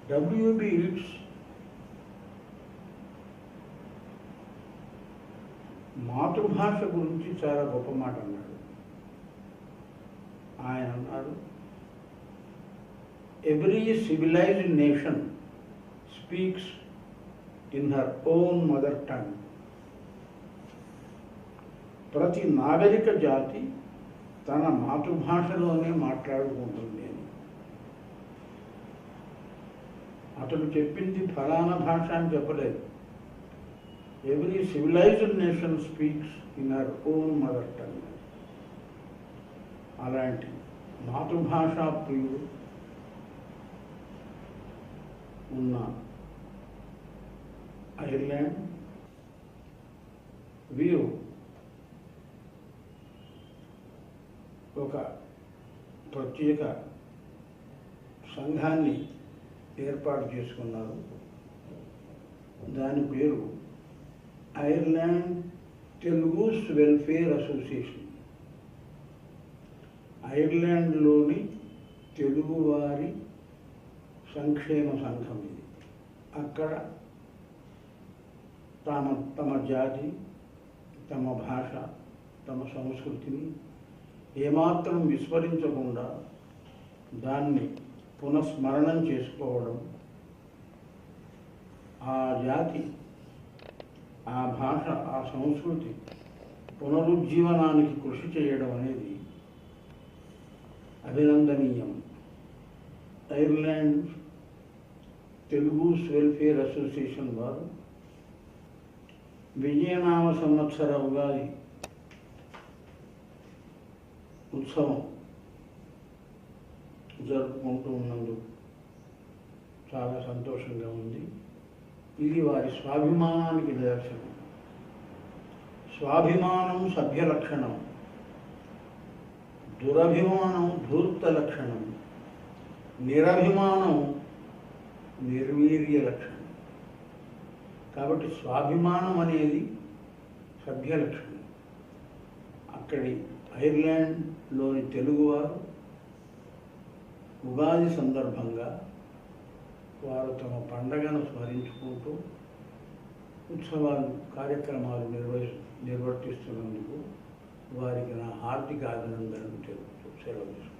W.B. Yeats మాతృభాష గురించి చాలా గొప్ప మాట అన్నాడు. ఆయన అన్నారు, every civilised nation speaks in her own mother tongue. ప్రతి నాగరిక జాతి తన మాతృభాషలోనే మాట్లాడుకుంటుంది అని. అతడు చెప్పింది ఫలానా భాష అని చెప్పలేదు. Every civilised nation speaks in her own mother tongue. అలాంటి మాతృభాషా ప్రియుడు ఉన్న ఐర్లాండ్ వీరు ఒక ప్రత్యేక సంఘాన్ని ఏర్పాటు చేసుకున్నారు. దాని పేరు ఐర్లాండ్ తెలుగూస్ వెల్ఫేర్ అసోసియేషన్. ఐర్లాండ్లోని తెలుగువారి సంక్షేమ సంఘం ఇది. అక్కడ తమ జాతి, తమ భాష, తమ సంస్కృతిని ఏమాత్రం విస్మరించకుండా దాన్ని పునఃస్మరణం చేసుకోవడం, ఆ జాతి, ఆ భాష, ఆ సంస్కృతి పునరుజ్జీవనానికి కృషి చేయడం అనేది అభినందనీయం. ఐర్లాండ్ తెలుగూస్ వెల్ఫేర్ అసోసియేషన్ వారు విజయనామ సంవత్సర ఉగాది ఉత్సవం జరుపుకుంటూ ఉన్నందుకు చాలా సంతోషంగా ఉంది. ఇది వారి స్వాభిమానానికి నిదర్శనం. స్వాభిమానం సభ్య లక్షణం, దురభిమానం ధూర్త లక్షణం, నిరభిమానం నిర్వీర్య లక్షణం. కాబట్టి స్వాభిమానం అనేది సభ్య లక్షణం. అక్కడి ఐర్లాండ్లోని తెలుగువారు ఉగాది సందర్భంగా వారు తమ పండగను స్మరించుకుంటూ ఉత్సవాలు, కార్యక్రమాలు నిర్వర్తిస్తున్నందుకు వారికి నా హార్దిక అభినందనలు తెలుపుతూ సెలవు తీసుకుంటాను.